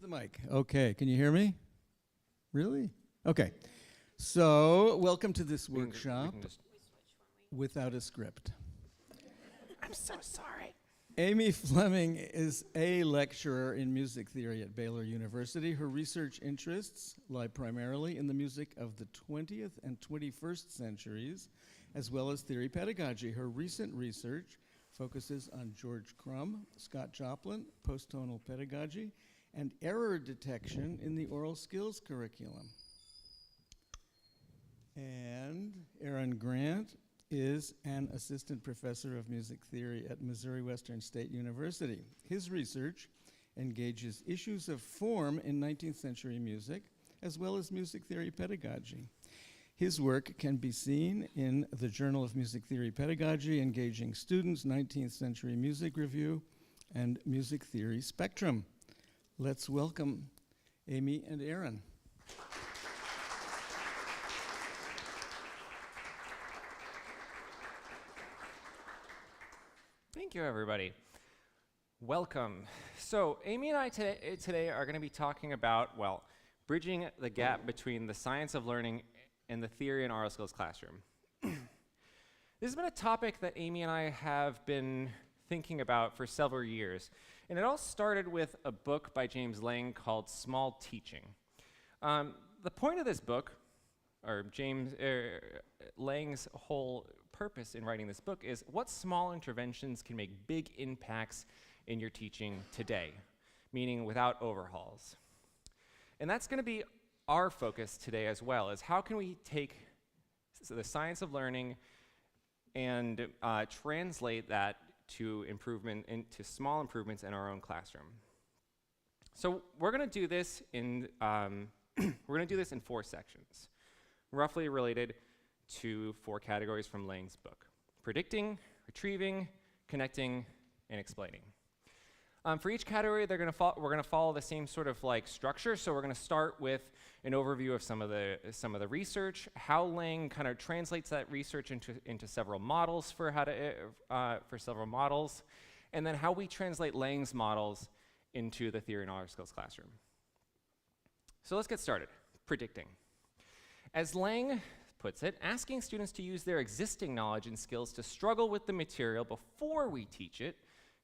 the mic? Okay, can you hear me? Really? Okay. So, welcome to this workshop without a script. I'm so sorry. Amy Fleming is a lecturer in music theory at Baylor University. Her research interests lie primarily in the music of the 20th and 21st centuries, as well as theory pedagogy. Her recent research focuses on George Crumb, Scott Joplin, post-tonal pedagogy, and error detection in the oral skills curriculum. And Aaron Grant is an assistant professor of music theory at Missouri Western State University. His research engages issues of form in 19th century music, as well as music theory pedagogy. His work can be seen in the Journal of Music Theory Pedagogy, Engaging Students, 19th Century Music Review, and Music Theory Spectrum. Let's welcome Amy and Aaron. Thank you, everybody. Welcome. So, Amy and I today are going to be talking about, well, bridging the gap between the science of learning and the theory and oral skills classroom. This has been a topic that Amy and I have been thinking about for several years. And it all started with a book by James Lang called Small Teaching. The point of this book, or Lang's whole purpose in writing this book, is what small interventions can make big impacts in your teaching today, meaning without overhauls. And that's going to be our focus today as well, is how can we take the science of learning and translate that to small improvements in our own classroom. So we're going to do this in four sections, roughly related to four categories from Lang's book: predicting, retrieving, connecting, and explaining. For each category, we're going to follow the same sort of like structure. So we're going to start with an overview of some of the research, how Lang kind of translates that research into several models for several models, and then how we translate Lang's models into the theory and oral skills classroom. So let's get started. Predicting. As Lang puts it, asking students to use their existing knowledge and skills to struggle with the material before we teach it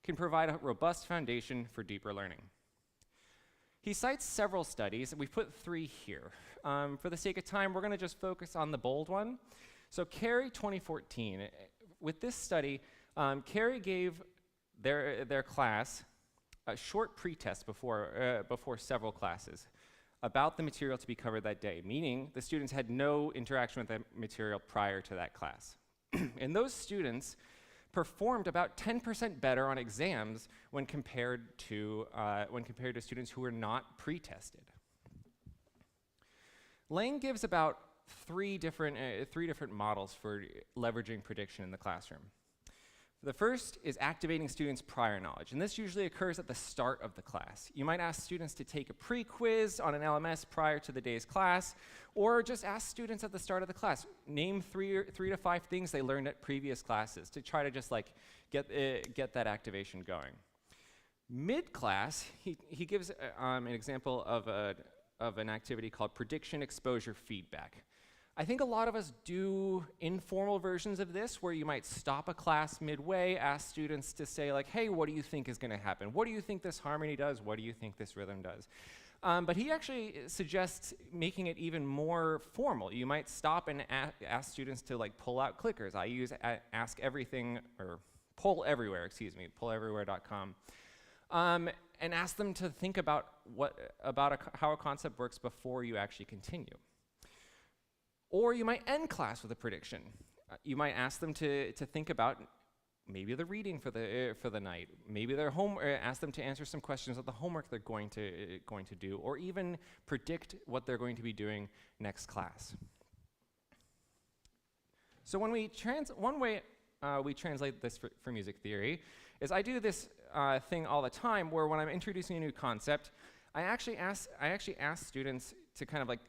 can provide a robust foundation for deeper learning. He cites several studies, and we've put three here. For the sake of time, we're going to just focus on the bold one. So Carey 2014, with this study, Carey gave their class a short pretest before several classes about the material to be covered that day, meaning the students had no interaction with the material prior to that class. And those students performed about 10% better on exams when compared to students who were not pre-tested. Lang gives about three different models for leveraging prediction in the classroom. The first is activating students' prior knowledge, and this usually occurs at the start of the class. You might ask students to take a pre-quiz on an LMS prior to the day's class, or just ask students at the start of the class, name three to five things they learned at previous classes to try to just like get that activation going. Mid-class, he gives an example of an activity called prediction exposure feedback. I think a lot of us do informal versions of this where you might stop a class midway, ask students to say like, hey, what do you think is going to happen? What do you think this harmony does? What do you think this rhythm does? But he actually suggests making it even more formal. You might stop and ask students to like pull out clickers. I use Ask Everything, or Poll Everywhere, polleverywhere.com. And ask them to think about how a concept works before you actually continue. Or you might end class with a prediction. You might ask them to think about maybe the reading for the night, maybe their ask them to answer some questions of the homework they're going to do, or even predict what they're going to be doing next class. So one way we translate this for music theory is I do this thing all the time where when I'm introducing a new concept, I actually ask students to kind of like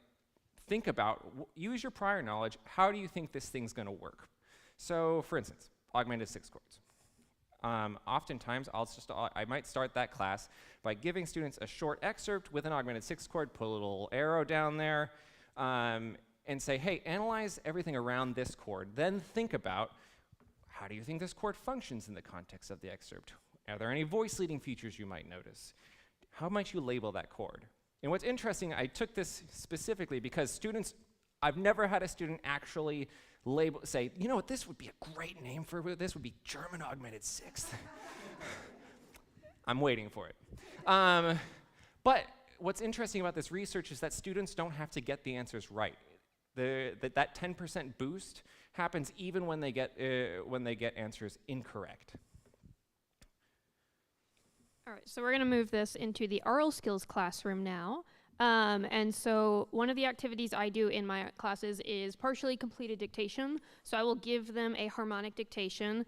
think about, use your prior knowledge, how do you think this thing's going to work? So, for instance, augmented sixth chords. Oftentimes, I might start that class by giving students a short excerpt with an augmented sixth chord, put a little arrow down there, and say, hey, analyze everything around this chord. Then think about, how do you think this chord functions in the context of the excerpt? Are there any voice leading features you might notice? How might you label that chord? And what's interesting, I took this specifically because students, I've never had a student actually say, you know what, this would be a great name for this would be German augmented sixth. I'm waiting for it. But what's interesting about this research is that students don't have to get the answers right. That 10% boost happens even when they get answers incorrect. All right, so we're going to move this into the Aural skills classroom now. And so one of the activities I do in my classes is partially completed dictation. So I will give them a harmonic dictation,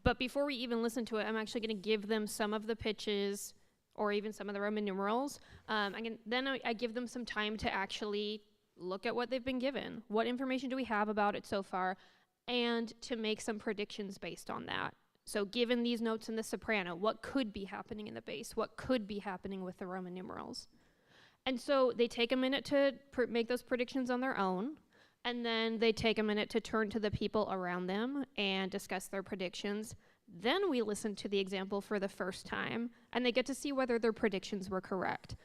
but before we even listen to it, I'm actually going to give them some of the pitches or even some of the Roman numerals. Then I give them some time to actually look at what they've been given. What information do we have about it so far? And to make some predictions based on that. So given these notes in the soprano, what could be happening in the bass? What could be happening with the Roman numerals? And so they take a minute to make those predictions on their own, and then they take a minute to turn to the people around them and discuss their predictions. Then we listen to the example for the first time, and they get to see whether their predictions were correct.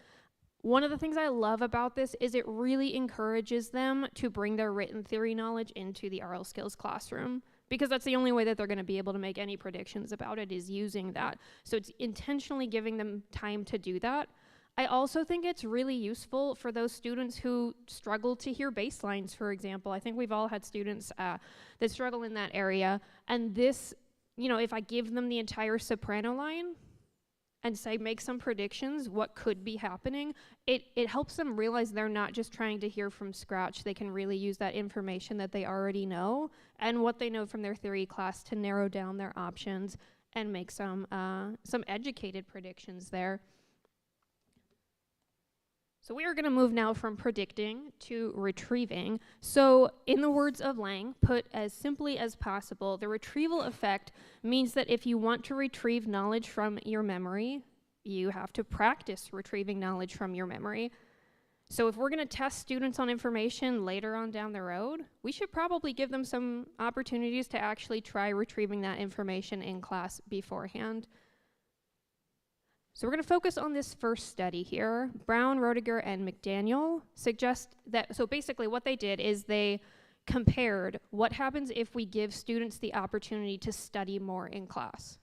One of the things I love about this is it really encourages them to bring their written theory knowledge into the Aural skills classroom, because that's the only way that they're going to be able to make any predictions about it, is using that. So it's intentionally giving them time to do that. I also think it's really useful for those students who struggle to hear bass lines, for example. I think we've all had students that struggle in that area. And this, if I give them the entire soprano line and say, make some predictions, what could be happening, it helps them realize they're not just trying to hear from scratch. They can really use that information that they already know and what they know from their theory class to narrow down their options and make some educated predictions there. So we are going to move now from predicting to retrieving. So in the words of Lang, put as simply as possible, the retrieval effect means that if you want to retrieve knowledge from your memory, you have to practice retrieving knowledge from your memory. So if we're going to test students on information later on down the road, we should probably give them some opportunities to actually try retrieving that information in class beforehand. So we're going to focus on this first study here. Brown, Roediger, and McDaniel suggest that, so basically what they did is they compared what happens if we give students the opportunity to study more in class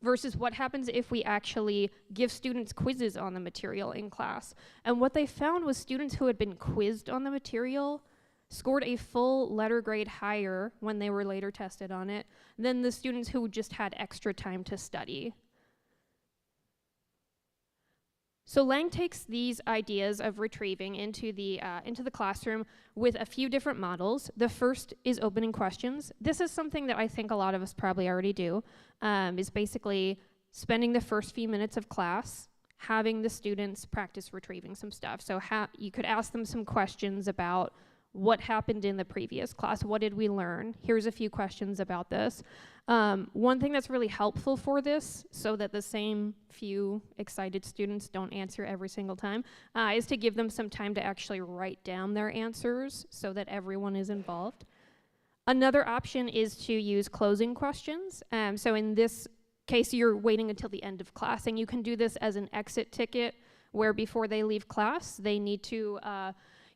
versus what happens if we actually give students quizzes on the material in class. And what they found was students who had been quizzed on the material scored a full letter grade higher when they were later tested on it than the students who just had extra time to study. So Lang takes these ideas of retrieving into the classroom with a few different models. The first is opening questions. This is something that I think a lot of us probably already do, is basically spending the first few minutes of class having the students practice retrieving some stuff. So you could ask them some questions about what happened in the previous class, what did we learn? Here's a few questions about this. One thing that's really helpful for this, so that the same few excited students don't answer every single time, is to give them some time to actually write down their answers so that everyone is involved. Another option is to use closing questions. So in this case, you're waiting until the end of class, and you can do this as an exit ticket, where before they leave class, they need to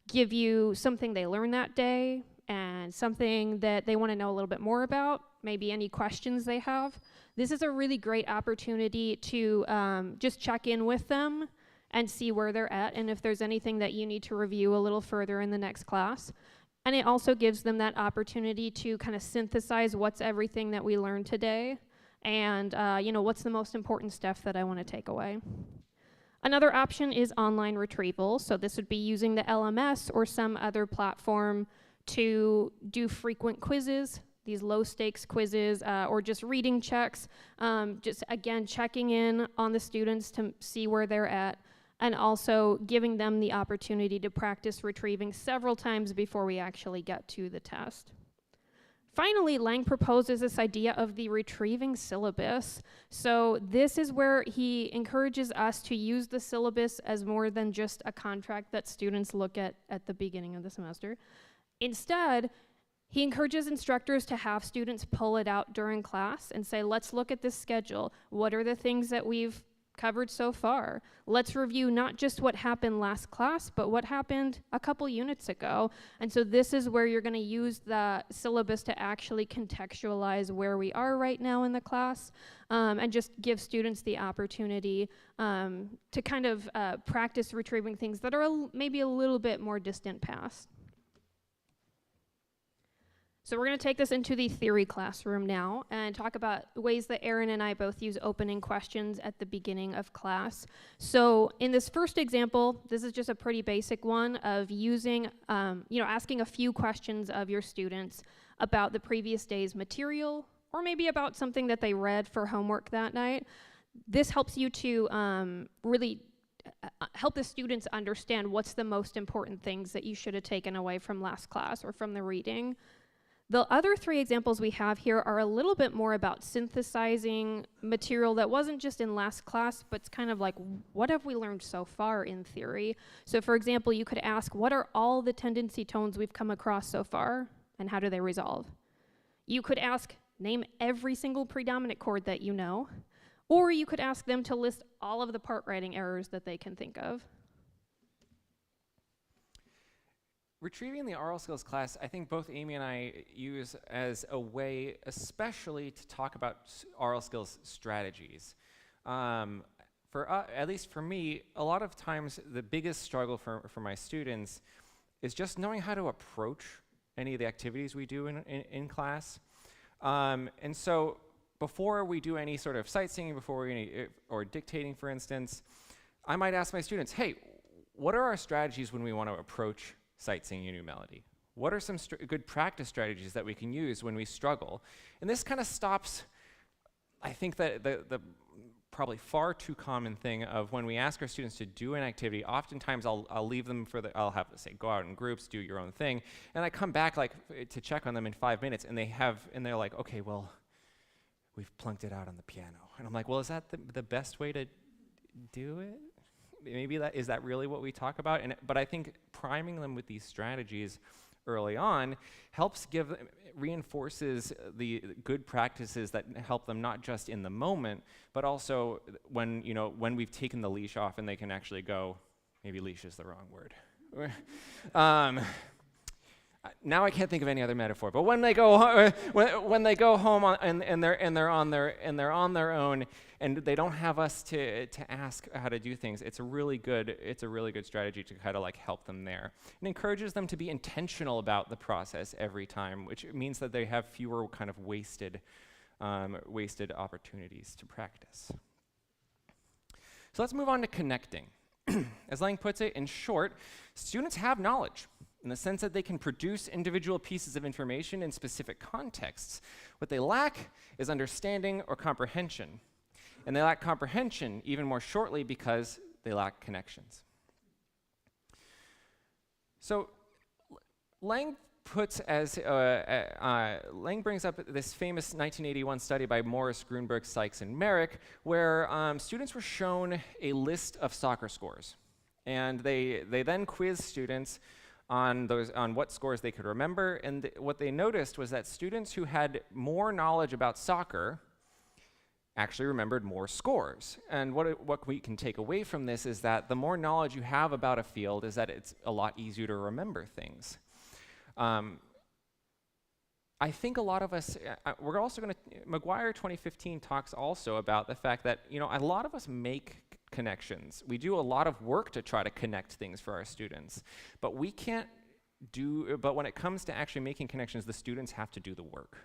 give you something they learned that day and something that they want to know a little bit more about, maybe any questions they have. This is a really great opportunity to just check in with them and see where they're at and if there's anything that you need to review a little further in the next class. And it also gives them that opportunity to kind of synthesize what's everything that we learned today and what's the most important stuff that I want to take away. Another option is online retrieval. So this would be using the LMS or some other platform to do frequent quizzes, these low stakes quizzes, or just reading checks, just again checking in on the students to see where they're at, and also giving them the opportunity to practice retrieving several times before we actually get to the test. Finally, Lang proposes this idea of the retrieving syllabus. So this is where he encourages us to use the syllabus as more than just a contract that students look at the beginning of the semester. Instead, he encourages instructors to have students pull it out during class and say, let's look at this schedule. What are the things that we've covered so far? Let's review not just what happened last class, but what happened a couple units ago. And so this is where you're going to use the syllabus to actually contextualize where we are right now in the class, and just give students the opportunity to kind of practice retrieving things that are maybe a little bit more distant past. So we're going to take this into the theory classroom now and talk about ways that Aaron and I both use opening questions at the beginning of class. So in this first example, this is just a pretty basic one of using, asking a few questions of your students about the previous day's material, or maybe about something that they read for homework that night. This helps you to really help the students understand what's the most important things that you should have taken away from last class or from the reading. The other three examples we have here are a little bit more about synthesizing material that wasn't just in last class, but it's kind of like, what have we learned so far in theory? So for example, you could ask, what are all the tendency tones we've come across so far, and how do they resolve? You could ask, name every single predominant chord that you know, or you could ask them to list all of the part writing errors that they can think of. Retrieving the Aural skills class, I think both Amy and I use as a way, especially to talk about Aural skills strategies. At least for me, a lot of times the biggest struggle for my students is just knowing how to approach any of the activities we do in class. And so before we do any sort of sight singing, or dictating, for instance, I might ask my students, hey, what are our strategies when we want to approach sight singing a new melody? What are some good practice strategies that we can use when we struggle? And this kind of stops, I think, that the probably far too common thing of when we ask our students to do an activity, oftentimes I'll leave them I'll have to say, go out in groups, do your own thing, and I come back to check on them in 5 minutes, and they're like, okay, well, we've plunked it out on the piano. And I'm like, well, is that the best way to do it? Maybe is that really what we talk about? But I think priming them with these strategies early on reinforces the good practices that help them not just in the moment, but also when we've taken the leash off and they can actually go. Maybe leash is the wrong word. Now I can't think of any other metaphor. But when they go when they go home and they're on their own, and they don't have us to ask how to do things, it's a really good strategy to kind of help them there. It encourages them to be intentional about the process every time, which means that they have fewer kind of wasted opportunities to practice. So let's move on to connecting. As Lang puts it, in short, students have knowledge in the sense that they can produce individual pieces of information in specific contexts. What they lack is understanding or comprehension. And they lack comprehension even more shortly because they lack connections. So Lang brings up this famous 1981 study by Morris, Grunberg, Sykes, and Merrick, where students were shown a list of soccer scores. And they then quizzed students on what scores they could remember. And what they noticed was that students who had more knowledge about soccer actually remembered more scores. And what we can take away from this is that the more knowledge you have about a field is that it's a lot easier to remember things. I think a lot of us, we're also going to, McGuire 2015 talks also about the fact that, a lot of us make connections. We do a lot of work to try to connect things for our students, but when it comes to actually making connections, the students have to do the work.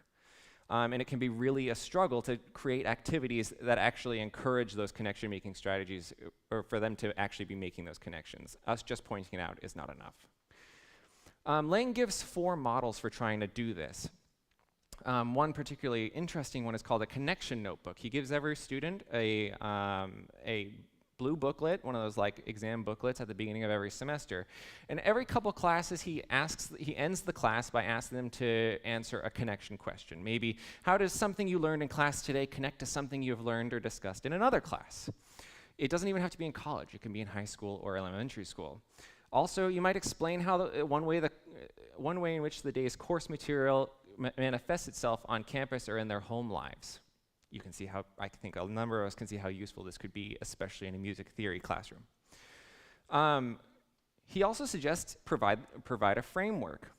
And it can be really a struggle to create activities that actually encourage those connection-making strategies, or for them to actually be making those connections. Us just pointing it out is not enough. Lang gives 4 models for trying to do this. One particularly interesting one is called a connection notebook. He gives every student a blue booklet, one of those like exam booklets at the beginning of every semester. And every couple classes, he ends the class by asking them to answer a connection question. Maybe, how does something you learned in class today connect to something you've learned or discussed in another class? It doesn't even have to be in college. It can be in high school or elementary school. Also, you might explain how one way in which the day's course material manifests itself on campus or in their home lives. You can see how, I think a number of us can see how useful this could be, especially in a music theory classroom. He also suggests provide a framework.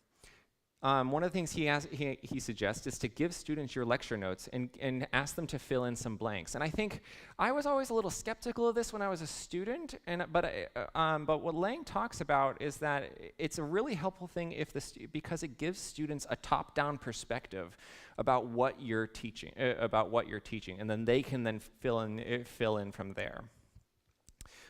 One of the things he suggests is to give students your lecture notes and ask them to fill in some blanks. And I think I was always a little skeptical of this when I was a student, but what Lang talks about is that it's a really helpful thing because it gives students a top-down perspective about what you're teaching, and then they can then fill in from there.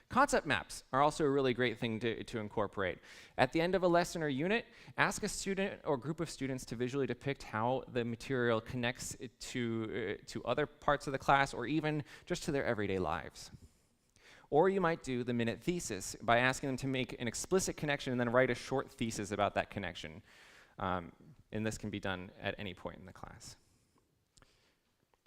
Concept maps are also a really great thing to incorporate. At the end of a lesson or unit, ask a student or group of students to visually depict how the material connects to other parts of the class or even just to their everyday lives. Or you might do the minute thesis by asking them to make an explicit connection and then write a short thesis about that connection. And this can be done at any point in the class.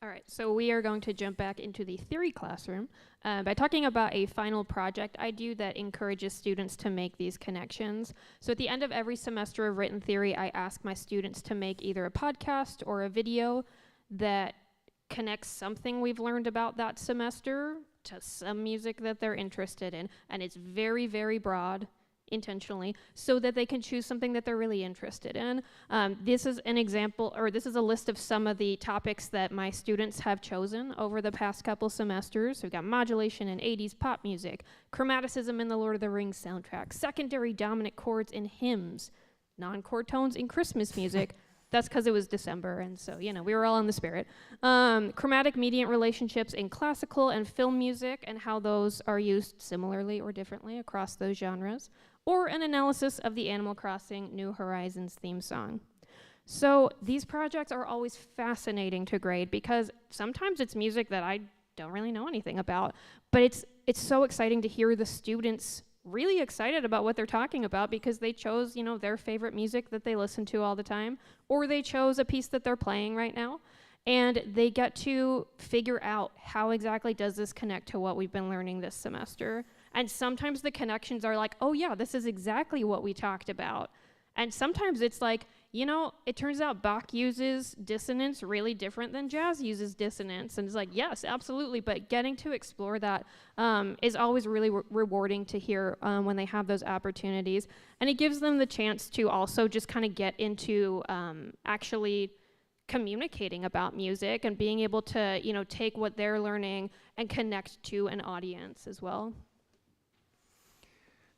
All right, so we are going to jump back into the theory classroom by talking about a final project I do that encourages students to make these connections. So at the end of every semester of written theory, I ask my students to make either a podcast or a video that connects something we've learned about that semester to some music that they're interested in. And it's very, very broad, intentionally, so that they can choose something that they're really interested in. This is an example, or this is a list of some of the topics that my students have chosen over the past couple semesters. We've got modulation in 80s pop music, chromaticism in the Lord of the Rings soundtrack, secondary dominant chords in hymns, non-chord tones in Christmas music. That's because it was December, and so, you know, we were all in the spirit. Chromatic mediant relationships in classical and film music and how those are used similarly or differently across those genres. Or an analysis of the Animal Crossing New Horizons theme song. So these projects are always fascinating to grade because sometimes it's music that I don't really know anything about, but it's so exciting to hear the students really excited about what they're talking about because they chose, you know, their favorite music that they listen to all the time, or they chose a piece that they're playing right now, and they get to figure out how exactly does this connect to what we've been learning this semester. And sometimes the connections are like, oh yeah, this is exactly what we talked about. And sometimes it's like, you know, it turns out Bach uses dissonance really different than jazz uses dissonance. And it's like, yes, absolutely. But getting to explore that is always really rewarding to hear when they have those opportunities. And it gives them the chance to also just kind of get into actually communicating about music and being able to, you know, take what they're learning and connect to an audience as well.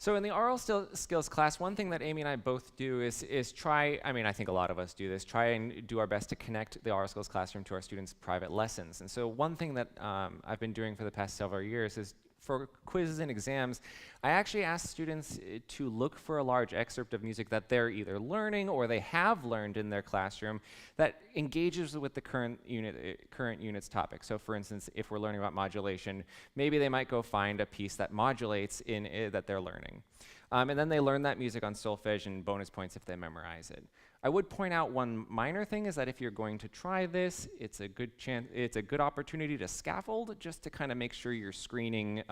So in the Aural skills class, one thing that Amy and I both do is try, I mean, I think a lot of us do this, try and do our best to connect the Aural skills classroom to our students' private lessons. And so one thing that I've been doing for the past several years is for quizzes and exams, I actually ask students to look for a large excerpt of music that they're either learning or they have learned in their classroom that engages with the current unit's topic. So for instance, if we're learning about modulation, maybe they might go find a piece that modulates that they're learning. And then they learn that music on solfege and bonus points if they memorize it. I would point out one minor thing is that if you're going to try this, it's a good opportunity to scaffold just to kind of make sure you're screening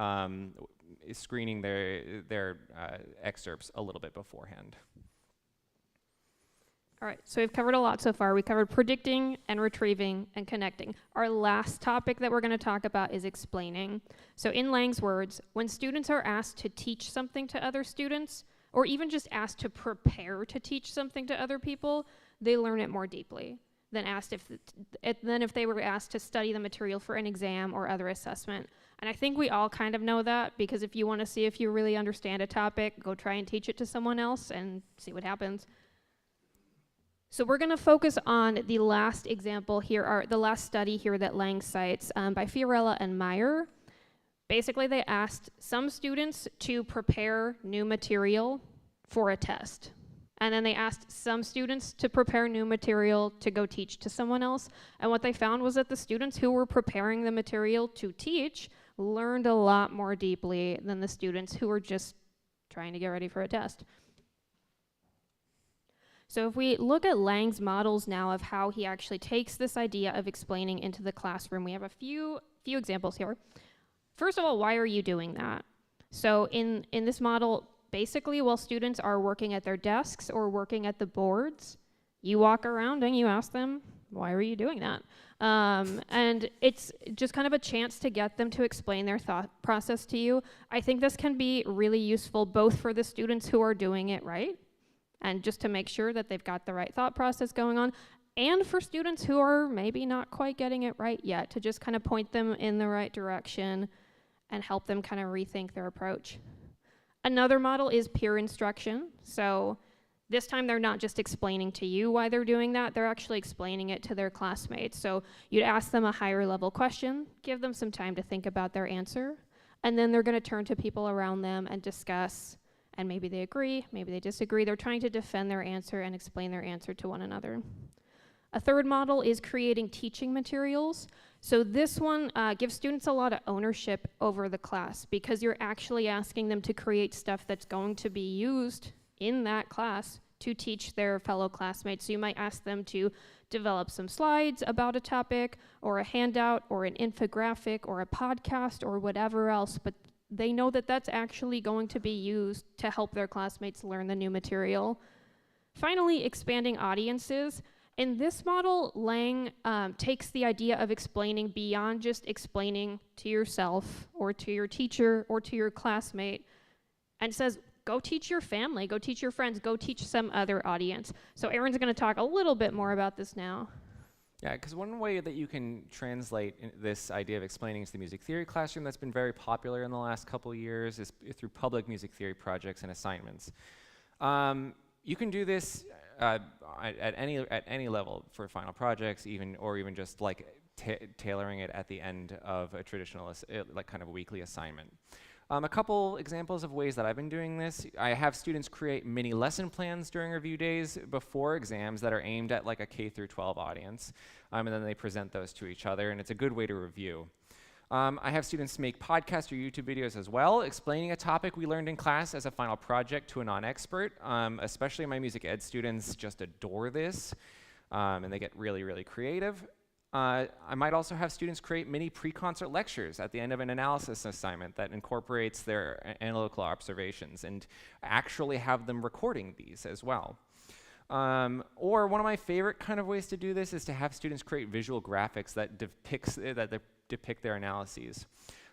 their excerpts a little bit beforehand. All right, so we've covered a lot so far. We covered predicting and retrieving and connecting. Our last topic that we're going to talk about is explaining. So in Lang's words, when students are asked to teach something to other students, or even just asked to prepare to teach something to other people, they learn it more deeply than if they were asked to study the material for an exam or other assessment. And I think we all kind of know that, because if you want to see if you really understand a topic, go try and teach it to someone else and see what happens. So we're going to focus on the last example here, the last study here that Lang cites by Fiorella and Meyer. Basically, they asked some students to prepare new material for a test. And then they asked some students to prepare new material to go teach to someone else. And what they found was that the students who were preparing the material to teach learned a lot more deeply than the students who were just trying to get ready for a test. So if we look at Lang's models now of how he actually takes this idea of explaining into the classroom, we have a few examples here. First of all, why are you doing that? So in this model, basically while students are working at their desks or working at the boards, you walk around and you ask them, why are you doing that? And it's just kind of a chance to get them to explain their thought process to you. I think this can be really useful both for the students who are doing it right, and just to make sure that they've got the right thought process going on, and for students who are maybe not quite getting it right yet, to just kind of point them in the right direction and help them kind of rethink their approach. Another model is peer instruction. So this time they're not just explaining to you why they're doing that, they're actually explaining it to their classmates. So you'd ask them a higher level question, give them some time to think about their answer, and then they're going to turn to people around them and discuss, and maybe they agree, maybe they disagree. They're trying to defend their answer and explain their answer to one another. A third model is creating teaching materials. So this one gives students a lot of ownership over the class, because you're actually asking them to create stuff that's going to be used in that class to teach their fellow classmates. So you might ask them to develop some slides about a topic, or a handout, or an infographic, or a podcast, or whatever else, but they know that that's actually going to be used to help their classmates learn the new material. Finally, expanding audiences. In this model, Lang takes the idea of explaining beyond just explaining to yourself or to your teacher or to your classmate, and says, go teach your family, go teach your friends, go teach some other audience. So Aaron's going to talk a little bit more about this now. Yeah, because one way that you can translate this idea of explaining to the music theory classroom that's been very popular in the last couple of years is through public music theory projects and assignments. You can do this at any level for final projects, or even just like tailoring it at the end of a traditional like kind of a weekly assignment. A couple examples of ways that I've been doing this. I have students create mini lesson plans during review days before exams that are aimed at like a K through 12 audience, and then they present those to each other, and it's a good way to review. I have students make podcast or YouTube videos as well, explaining a topic we learned in class as a final project to a non-expert. Especially my music ed students just adore this, and they get really, really creative. I might also have students create mini pre-concert lectures at the end of an analysis assignment that incorporates their analytical observations, and actually have them recording these as well. Or one of my favorite kind of ways to do this is to have students create visual graphics that depict their analyses.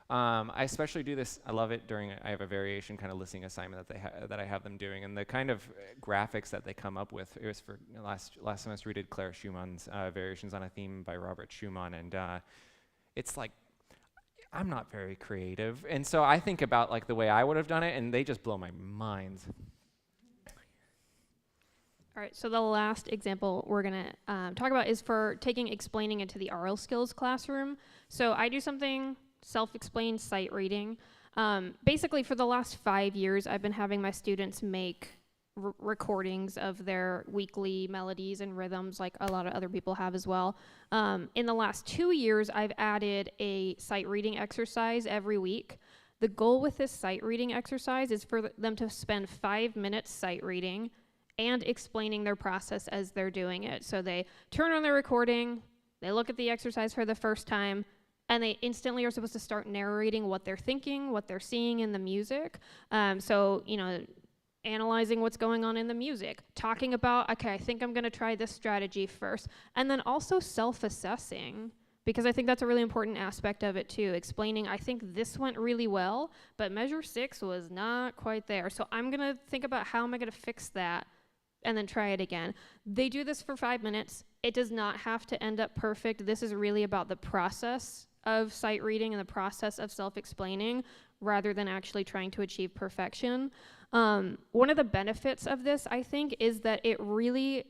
I especially do this, I love it during, I have a variation kind of listening assignment that I have them doing, and the kind of graphics that they come up with, it was for last semester we did Clara Schumann's Variations on a Theme by Robert Schumann, and it's like, I'm not very creative, and so I think about like the way I would have done it, and they just blow my mind. All right, so the last example we're gonna talk about is for taking explaining into the Aural skills classroom. So I do something self-explained sight reading. Basically, for the last 5 years, I've been having my students make recordings of their weekly melodies and rhythms, like a lot of other people have as well. In the last 2 years, I've added a sight reading exercise every week. The goal with this sight reading exercise is for them to spend 5 minutes sight reading and explaining their process as they're doing it. So they turn on their recording, they look at the exercise for the first time, and they instantly are supposed to start narrating what they're thinking, what they're seeing in the music. So, you know, analyzing what's going on in the music, talking about, okay, I think I'm gonna try this strategy first, and then also self-assessing, because I think that's a really important aspect of it too, explaining, I think this went really well, but measure 6 was not quite there. So I'm gonna think about how am I gonna fix that, and then try it again. They do this for 5 minutes. It does not have to end up perfect. This is really about the process of sight reading and the process of self-explaining, rather than actually trying to achieve perfection. One of the benefits of this, I think, is that it really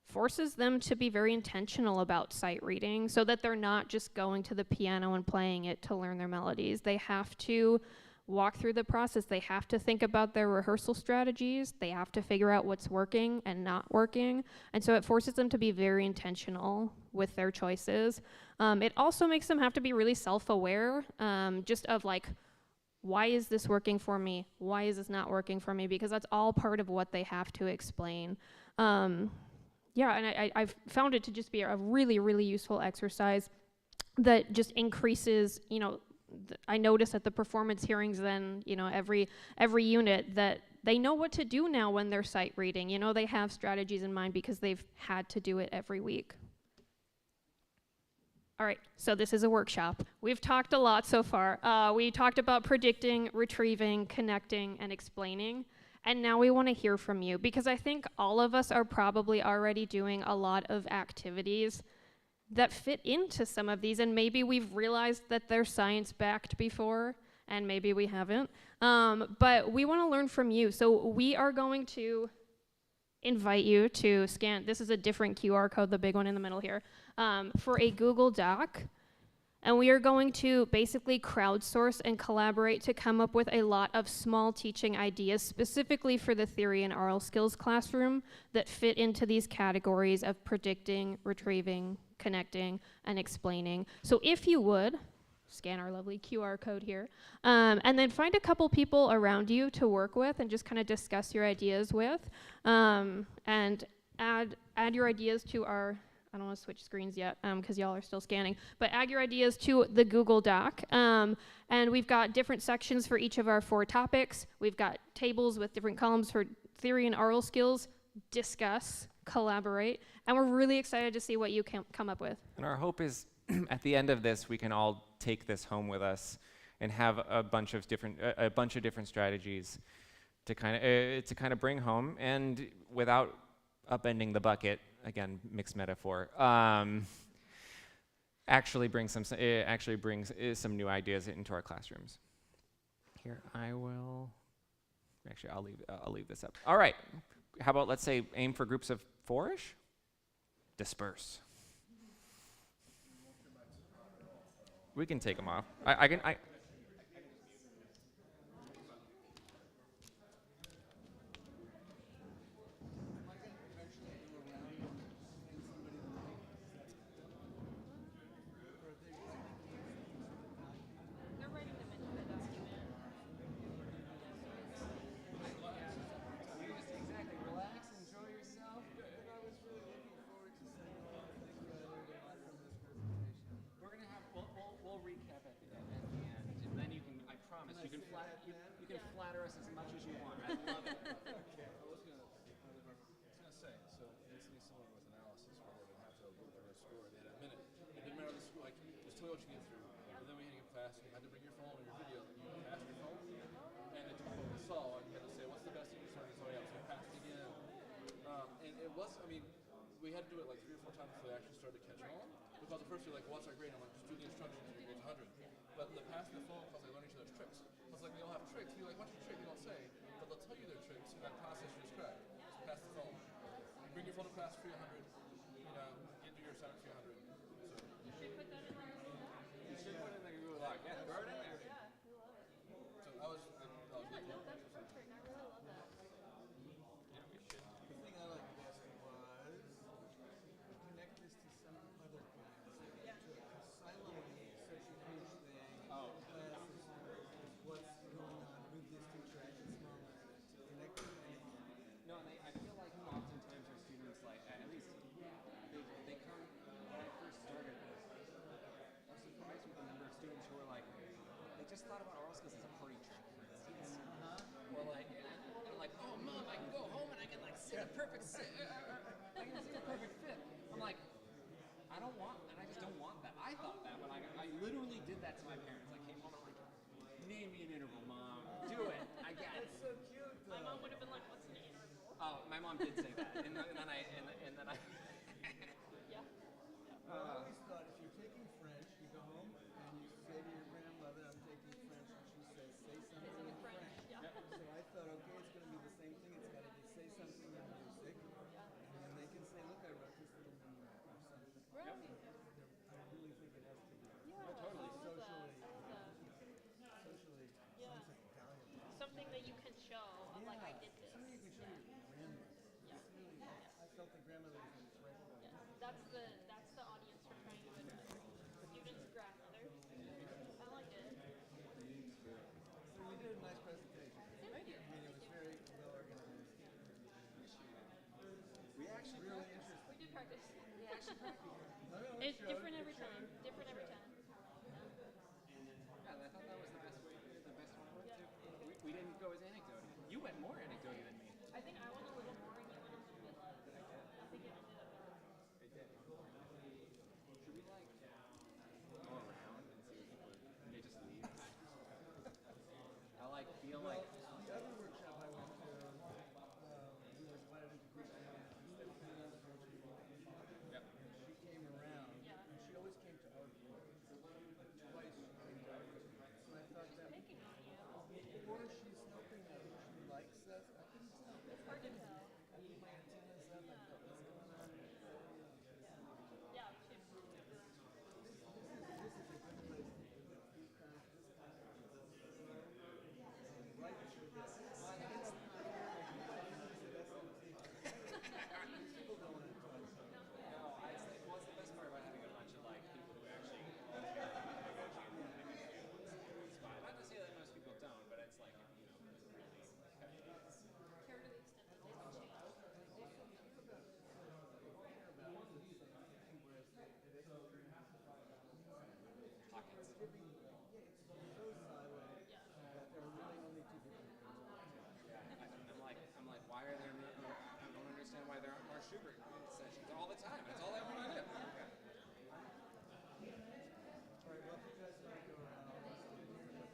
forces them to be very intentional about sight reading, so that they're not just going to the piano and playing it to learn their melodies. They have to walk through the process. They have to think about their rehearsal strategies. They have to figure out what's working and not working. And so it forces them to be very intentional with their choices. It also makes them have to be really self-aware, just of like, why is this working for me? Why is this not working for me? Because that's all part of what they have to explain. Yeah, and I've found it to just be a really, really useful exercise that just increases, I notice at the performance hearings then, every unit that they know what to do now when they're sight reading. They have strategies in mind because they've had to do it every week. All right, so this is a workshop. We've talked a lot so far. We talked about predicting, retrieving, connecting, and explaining. And now we want to hear from you, because I think all of us are probably already doing a lot of activities that fit into some of these, and maybe we've realized that they're science-backed before, and maybe we haven't. But we want to learn from you. So we are going to invite you to scan. This is a different QR code, the big one in the middle here, for a Google Doc. And we are going to basically crowdsource and collaborate to come up with a lot of small teaching ideas specifically for the theory and oral skills classroom that fit into these categories of predicting, retrieving, connecting, and explaining. So if you would, scan our lovely QR code here, and then find a couple people around you to work with and just kind of discuss your ideas with, and add your ideas to our, I don't want to switch screens yet because y'all are still scanning, but add your ideas to the Google Doc. And we've got different sections for each of our 4 topics. We've got tables with different columns for theory and oral skills, discuss, collaborate, and we're really excited to see what you can come up with. And our hope is at the end of this, we can all take this home with us and have a bunch of different strategies to kind of bring home, and without upending the bucket, again, mixed metaphor, actually brings some new ideas into our classrooms. Here, I'll leave this up. All right, how about let's say aim for groups of 4-ish? Disperse. We can take them off. I can. You can flatter us as much as you want. I love it. Okay. I was gonna say, so it's similar with analysis where they would have to look at a score. They had a minute. It didn't matter the score. Like, just tell me what you get through. And then we had to get fast. You had to bring your phone or your video. And you passed your phone. And they took what we saw and you had to say, what's the best thing you started? So yeah, so you passed again. And it was, I mean, we had to do it like 3 or 4 times before they actually started to catch on. Because at first you're like, well, what's our grade? I'm like, just do the instructions and you go to 100. But the passing the phone, because they learn each other's tricks. It's like they all have tricks. You're like, what's your trick? They don't say. But they'll tell you their tricks, and that process you just crack. Just pass the phone. You bring your phone to class for 100. Get to your assignment for 100. So. You should put that in our You should put it in the Google Doc. Yeah, throw it in there. Yeah, we love it. So I was Yeah, no, that's perfect. I really love that. Yeah, we should. The thing I liked best was connect this to some other class. Yeah. Asylum is such a huge thing. Oh. Class is what's going on with this teacher at this moment. Connect it and No, and I feel like oftentimes our students, like, at least they come, when I first started, I was surprised with the number of students who were like, they just thought about oral skills as a party trick, for instance. Or like, they're like, oh, Mom, I can go home and I can like see the perfect I can see the perfect fit. I'm like, I don't want, and I just don't want that. I thought that, but I literally did that to my parents. I came home and I'm like, name me an interval, Mom. Do it. I got it. so cute. My mom would have been like, what's an interval? Oh, my mom did say that, and then I. Yeah. I always thought if you're taking French, you go home and you say to your grandmother, I'm taking French, and she says, say something in French. Yeah. So I thought, okay, it's going to be the same thing. It's got to be say something in music, and then they can say, look, I wrote this little meme or something. Right. I really think it has to be Yeah, totally. I love that. socially Yeah. something valuable. Something that you can show of like, I did this. Something you can show your grandmother. Yeah. It's really, I felt the grandmother was in this right. Yeah. That's the audio practice. Yeah, I should practice. It's different every time. Different every time. Yeah, I thought that was the best way, the best one I went to. We didn't go as anecdote. You went more anecdote than me. I think I went a little more and you went a little bit less. I think it ended up better. It did. Should we like go around and see what people and they just leave? I like feel like The other workshop I went to, we were invited into group dynamics. Yep. And she came around, and she always came to our group. Like twice she came to our group. And I thought that, Picking on you. or she's helping us, she likes us. I couldn't tell. It's hard to tell. I put my antennas up, I thought, what's going on? Yeah. This is a good place to do this kind of right through this. People don't want to talk. no, I say what's the best part about having a bunch of like people who actually care about pedagogy and want to make a difference. Not to say that most people don't, but it's like you know really kind of Care to the extent that they don't change. pockets. It's so siloed that there are really only two different things. Yeah, I'm like, why are there? I don't understand why there aren't more Schubert sessions all the time. That's all I want to do. All right, well, if you guys want to go around, I'll just stay here.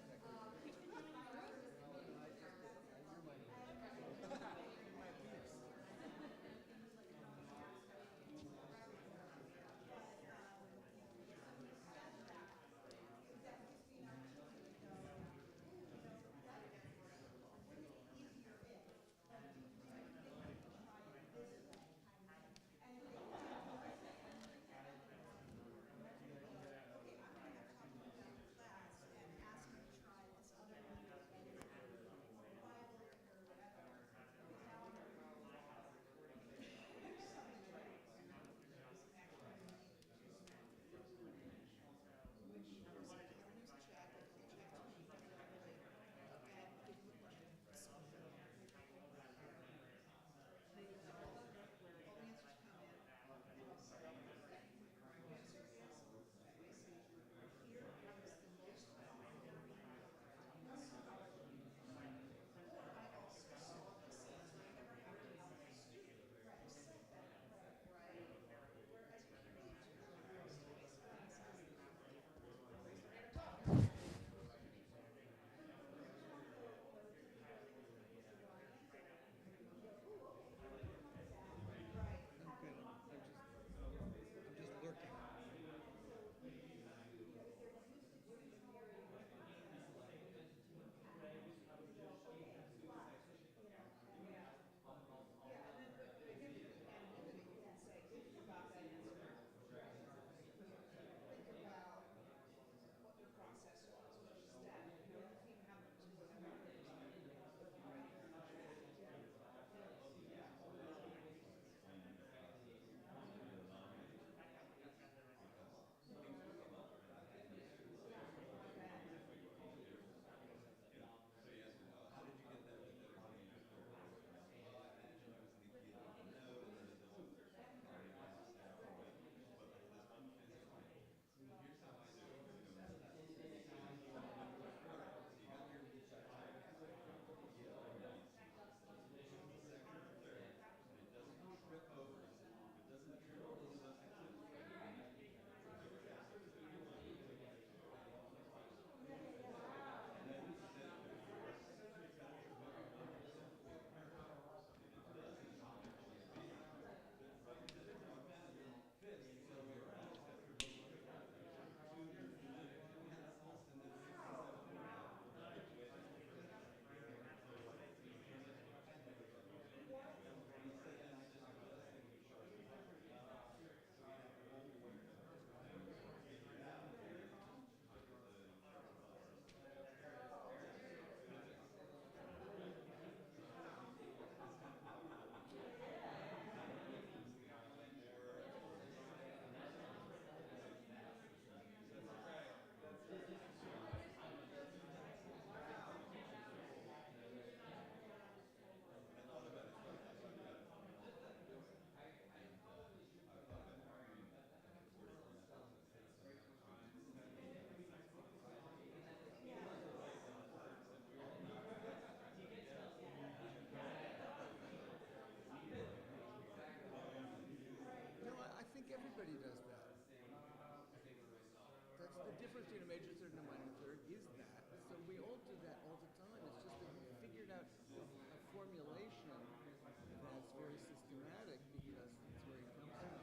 difference between a major third and a minor third is that. So we all do that all the time. It's just that we figured out a formulation that's very systematic because it's where it comes from.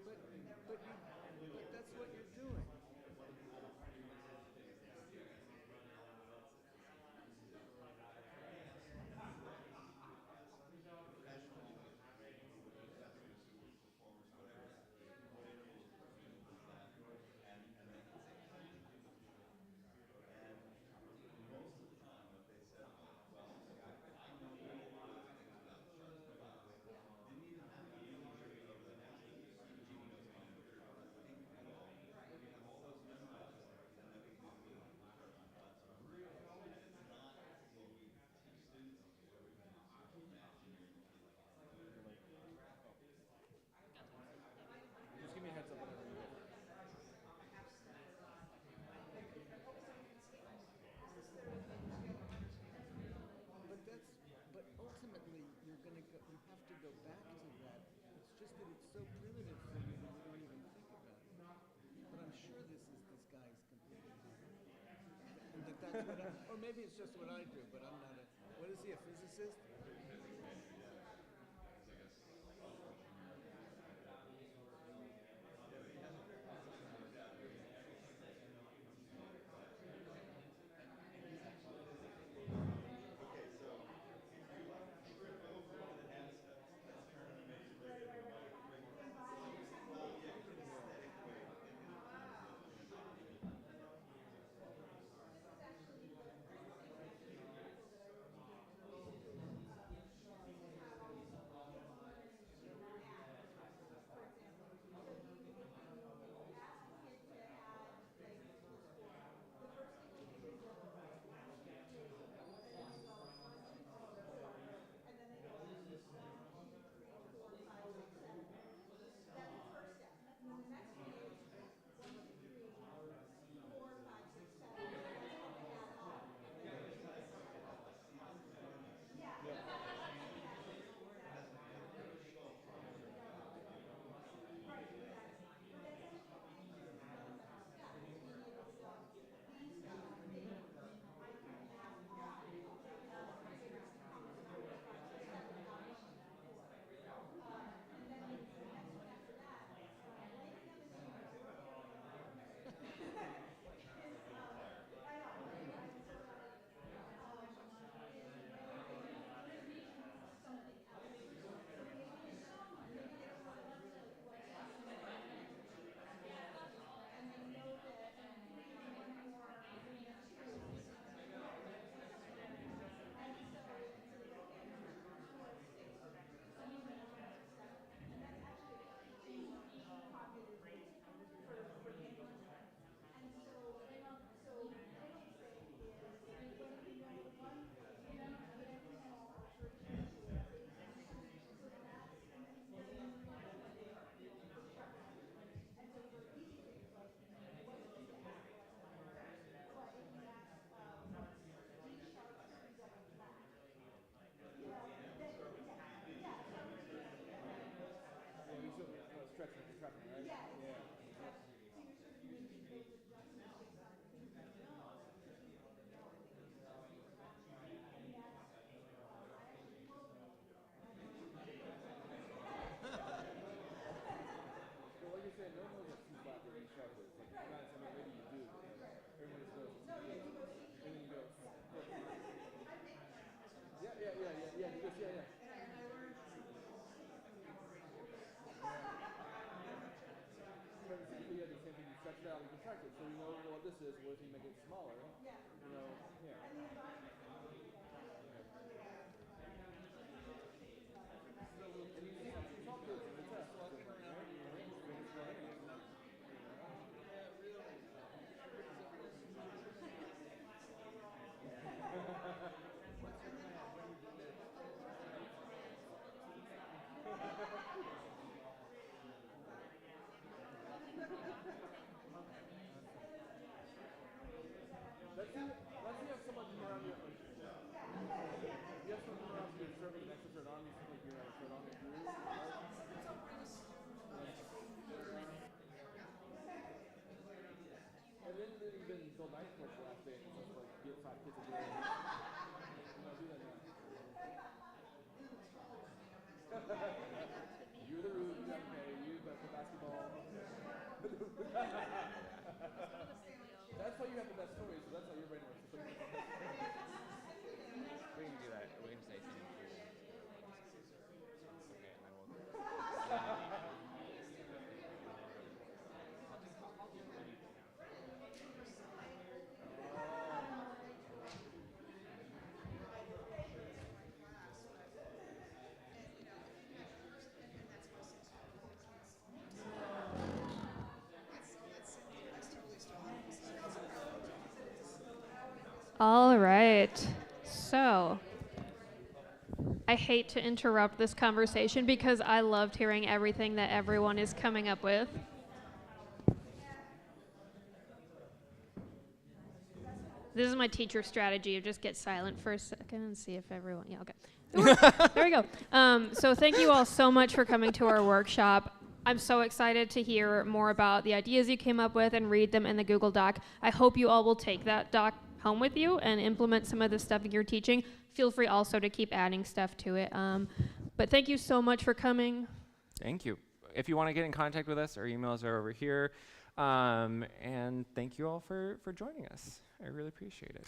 But that's what you're doing. Just give me a heads up whenever you go. But ultimately you're gonna go. You have to go back to that. It's just that it's so primitive for you that you don't even think about it. But I'm sure this guy's completely different. And that's what or maybe it's just what I do. But I'm not a. What is he? A physicist? Stretching, contracting, right? Yeah. Well, like you said, no one knows what two flat and sharp is. Like, it's not something maybe you do, but like, everyone just goes, and then you go, yeah, you just, yeah. But typically, you have the same thing, you stretch it out and contract it, so we know what this is, what if you make it smaller, you know, yeah. And you talk to it in the test. didn't even build nice for the last day. It's just like get 5 kids a day. Do that now. You're the root, you got to pay, you got the basketball. That's why you have the best stories, so that's why you're brain works. We can do that. We can say something here. Okay, and then we'll. All right. So, I hate to interrupt this conversation because I loved hearing everything that everyone is coming up with. This is my teacher strategy of just get silent for a second and see if everyone, yeah, okay. There we go. So thank you all so much for coming to our workshop. I'm so excited to hear more about the ideas you came up with and read them in the Google Doc. I hope you all will take that doc home with you and implement some of the stuff you're teaching. Feel free also to keep adding stuff to it. But thank you so much for coming. Thank you. If you want to get in contact with us, our emails are over here. And thank you all for joining us. I really appreciate it.